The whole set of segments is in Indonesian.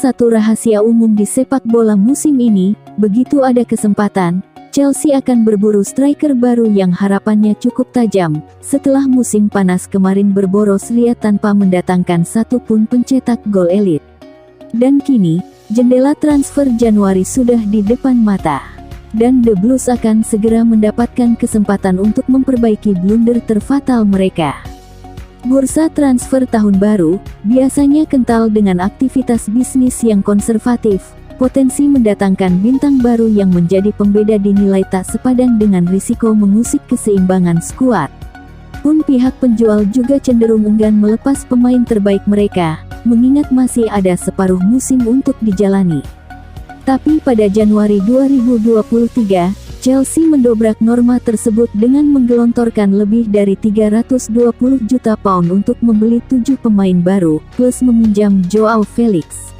satu rahasia umum di sepak bola musim ini, begitu ada kesempatan, Chelsea akan berburu striker baru yang harapannya cukup tajam, setelah musim panas kemarin berboros riat tanpa mendatangkan satu pun pencetak gol elit. Dan kini, jendela transfer Januari sudah di depan mata. Dan The Blues akan segera mendapatkan kesempatan untuk memperbaiki blunder terfatal mereka. Bursa transfer tahun baru biasanya kental dengan aktivitas bisnis yang konservatif, potensi mendatangkan bintang baru yang menjadi pembeda dinilai tak sepadan dengan risiko mengusik keseimbangan skuad. Pun pihak penjual juga cenderung enggan melepas pemain terbaik mereka, mengingat masih ada separuh musim untuk dijalani. Tapi pada Januari 2023, Chelsea mendobrak norma tersebut dengan menggelontorkan lebih dari 320 juta pound untuk membeli 7 pemain baru, plus meminjam Joao Felix.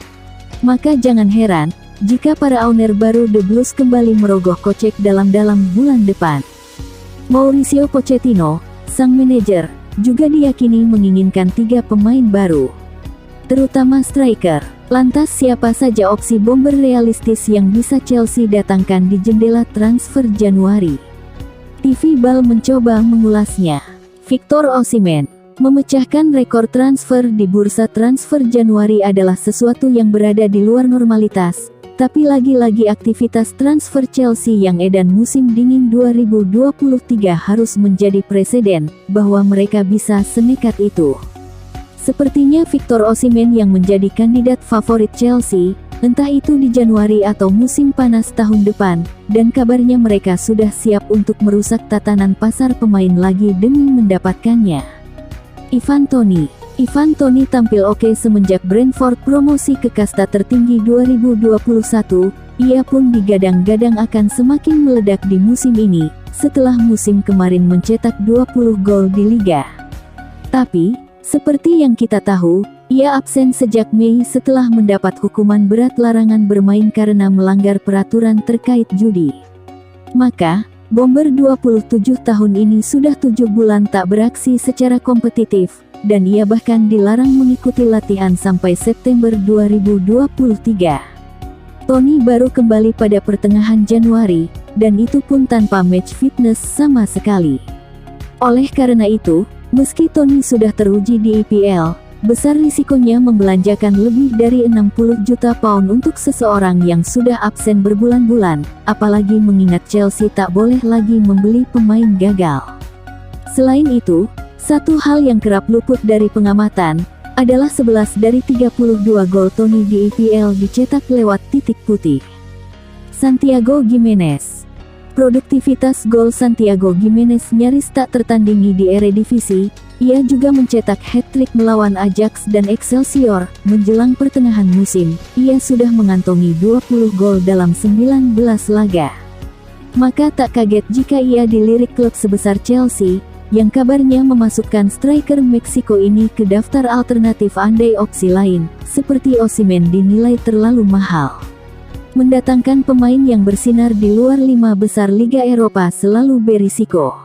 Maka jangan heran, jika para owner baru The Blues kembali merogoh kocek dalam-dalam bulan depan. Mauricio Pochettino, sang manajer, juga diyakini menginginkan 3 pemain baru, terutama striker. Lantas siapa saja opsi bomber realistis yang bisa Chelsea datangkan di jendela transfer Januari? TV Ball mencoba mengulasnya. Victor Osimhen memecahkan rekor transfer di bursa transfer Januari adalah sesuatu yang berada di luar normalitas, tapi lagi-lagi aktivitas transfer Chelsea yang edan musim dingin 2023 harus menjadi preseden bahwa mereka bisa senekat itu. Sepertinya Victor Osimhen yang menjadi kandidat favorit Chelsea, entah itu di Januari atau musim panas tahun depan, dan kabarnya mereka sudah siap untuk merusak tatanan pasar pemain lagi demi mendapatkannya. Ivan Toney tampil oke semenjak Brentford promosi ke kasta tertinggi 2021, ia pun digadang-gadang akan semakin meledak di musim ini, setelah musim kemarin mencetak 20 gol di Liga. Tapi, seperti yang kita tahu, ia absen sejak Mei setelah mendapat hukuman berat larangan bermain karena melanggar peraturan terkait judi. Maka, Bomber 27 tahun ini sudah 7 bulan tak beraksi secara kompetitif, dan ia bahkan dilarang mengikuti latihan sampai September 2023. Toney baru kembali pada pertengahan Januari, dan itu pun tanpa match fitness sama sekali. Oleh karena itu, meski Toney sudah teruji di EPL, besar risikonya membelanjakan lebih dari 60 juta pound untuk seseorang yang sudah absen berbulan-bulan, apalagi mengingat Chelsea tak boleh lagi membeli pemain gagal. Selain itu, satu hal yang kerap luput dari pengamatan, adalah 11 dari 32 gol Toney di EPL dicetak lewat titik putih. Santiago Gimenez. Produktivitas gol Santiago Gimenez nyaris tak tertandingi di Eredivisie. Ia juga mencetak hat-trick melawan Ajax dan Excelsior. Menjelang pertengahan musim, ia sudah mengantongi 20 gol dalam 19 laga. Maka tak kaget jika ia dilirik klub sebesar Chelsea, yang kabarnya memasukkan striker Meksiko ini ke daftar alternatif andai opsi lain, seperti Osimhen dinilai terlalu mahal. Mendatangkan pemain yang bersinar di luar 5 besar Liga Eropa selalu berisiko.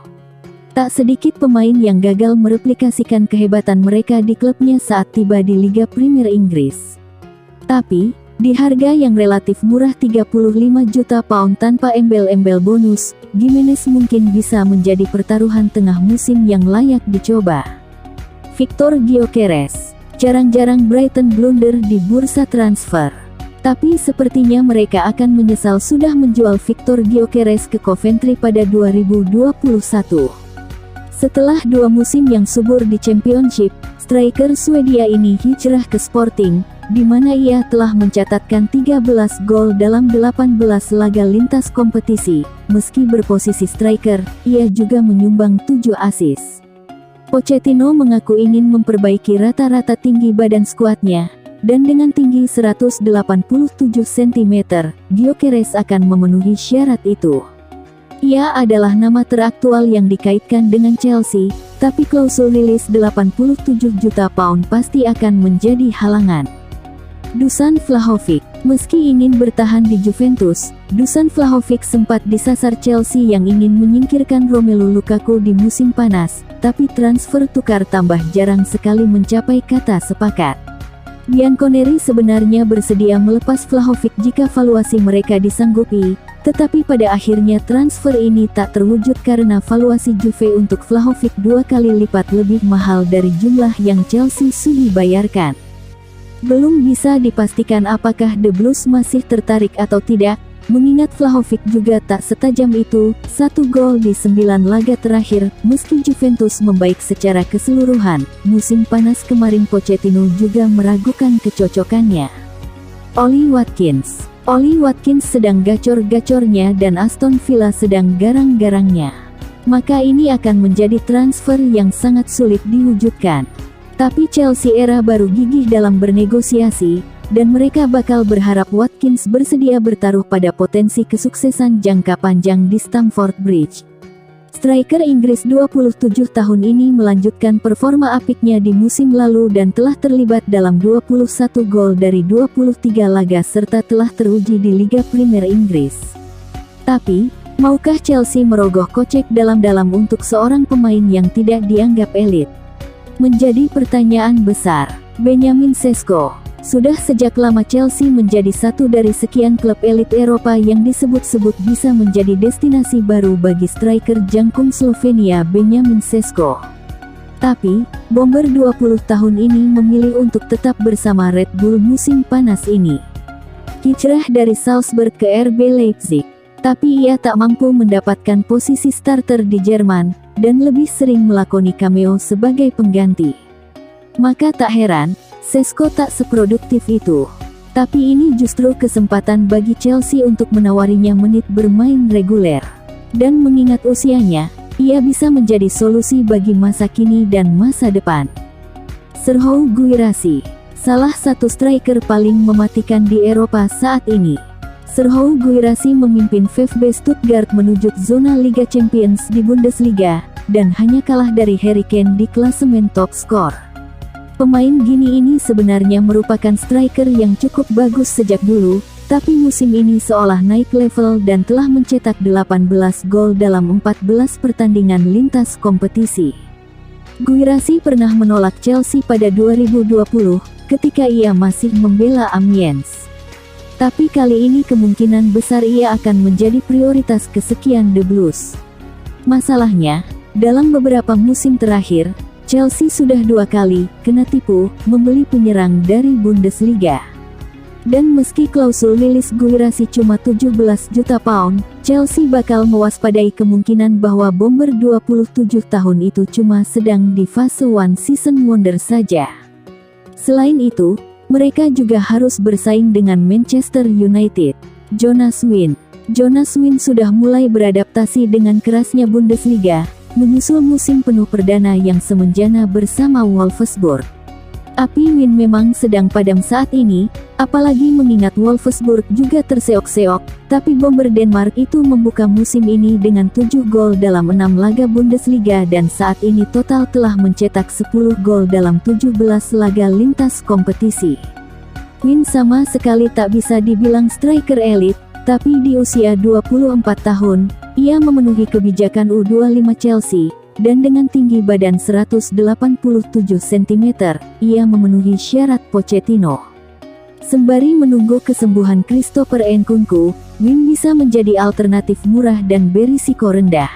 Tak sedikit pemain yang gagal mereplikasikan kehebatan mereka di klubnya saat tiba di Liga Premier Inggris. Tapi, di harga yang relatif murah 35 juta pound tanpa embel-embel bonus, Gimenez mungkin bisa menjadi pertaruhan tengah musim yang layak dicoba. Victor Gyökeres. Jarang-jarang Brighton blunder di bursa transfer. Tapi sepertinya mereka akan menyesal sudah menjual Victor Gyökeres ke Coventry pada 2021. Setelah 2 musim yang subur di Championship, striker Swedia ini hijrah ke Sporting, di mana ia telah mencatatkan 13 gol dalam 18 laga lintas kompetisi. Meski berposisi striker, ia juga menyumbang 7 assist. Pochettino mengaku ingin memperbaiki rata-rata tinggi badan skuadnya, dan dengan tinggi 187 cm, Gyökeres akan memenuhi syarat itu. Ia adalah nama teraktual yang dikaitkan dengan Chelsea, tapi klausul rilis 87 juta pound pasti akan menjadi halangan. Dusan Vlahovic. Meski ingin bertahan di Juventus, Dusan Vlahovic sempat disasar Chelsea yang ingin menyingkirkan Romelu Lukaku di musim panas, tapi transfer tukar tambah jarang sekali mencapai kata sepakat. Bianconeri sebenarnya bersedia melepas Vlahovic jika valuasi mereka disanggupi, tetapi pada akhirnya transfer ini tak terwujud karena valuasi Juve untuk Vlahovic 2 kali lipat lebih mahal dari jumlah yang Chelsea sudi bayarkan. Belum bisa dipastikan apakah The Blues masih tertarik atau tidak, mengingat Vlahovic juga tak setajam itu, 1 gol di 9 laga terakhir. Meski Juventus membaik secara keseluruhan, musim panas kemarin Pochettino juga meragukan kecocokannya. Ollie Watkins sedang gacor-gacornya dan Aston Villa sedang garang-garangnya. Maka ini akan menjadi transfer yang sangat sulit diwujudkan. Tapi Chelsea era baru gigih dalam bernegosiasi, dan mereka bakal berharap Watkins bersedia bertaruh pada potensi kesuksesan jangka panjang di Stamford Bridge. Striker Inggris 27 tahun ini melanjutkan performa apiknya di musim lalu dan telah terlibat dalam 21 gol dari 23 laga serta telah teruji di Liga Premier Inggris. Tapi, maukah Chelsea merogoh kocek dalam-dalam untuk seorang pemain yang tidak dianggap elit? Menjadi pertanyaan besar. Benjamin Sesko. Sudah sejak lama Chelsea menjadi satu dari sekian klub elit Eropa yang disebut-sebut bisa menjadi destinasi baru bagi striker jangkung Slovenia Benjamin Sesko. Tapi, Bomber 20 tahun ini memilih untuk tetap bersama Red Bull musim panas ini. Hijrah dari Salzburg ke RB Leipzig, tapi ia tak mampu mendapatkan posisi starter di Jerman, dan lebih sering melakoni cameo sebagai pengganti. Maka tak heran, Sesko tak seproduktif itu. Tapi ini justru kesempatan bagi Chelsea untuk menawarinya menit bermain reguler. Dan mengingat usianya, ia bisa menjadi solusi bagi masa kini dan masa depan. Serhou Guirassy, salah satu striker paling mematikan di Eropa saat ini. Serhou Guirassy memimpin VfB Stuttgart menuju zona Liga Champions di Bundesliga, dan hanya kalah dari Harry Kane di klasemen top skor. Pemain Gini ini sebenarnya merupakan striker yang cukup bagus sejak dulu, tapi musim ini seolah naik level dan telah mencetak 18 gol dalam 14 pertandingan lintas kompetisi. Guirassy pernah menolak Chelsea pada 2020, ketika ia masih membela Amiens. Tapi kali ini kemungkinan besar ia akan menjadi prioritas kesekian The Blues. Masalahnya, dalam beberapa musim terakhir, Chelsea sudah 2 kali kena tipu membeli penyerang dari Bundesliga. Dan meski klausul rilis Guirassy cuma 17 juta pound, Chelsea bakal mewaspadai kemungkinan bahwa Bomber 27 tahun itu cuma sedang di fase one season wonder saja. Selain itu, mereka juga harus bersaing dengan Manchester United. Jonas Wind sudah mulai beradaptasi dengan kerasnya Bundesliga, menyusul musim penuh perdana yang semenjana bersama Wolfsburg. Api Wind memang sedang padam saat ini, apalagi mengingat Wolfsburg juga terseok-seok, tapi Bomber Denmark itu membuka musim ini dengan 7 gol dalam 6 laga Bundesliga dan saat ini total telah mencetak 10 gol dalam 17 laga lintas kompetisi. Wind sama sekali tak bisa dibilang striker elit, tapi di usia 24 tahun, ia memenuhi kebijakan U25 Chelsea, dan dengan tinggi badan 187 cm, ia memenuhi syarat Pochettino. Sembari menunggu kesembuhan Christopher Nkunku, Wind bisa menjadi alternatif murah dan berisiko rendah.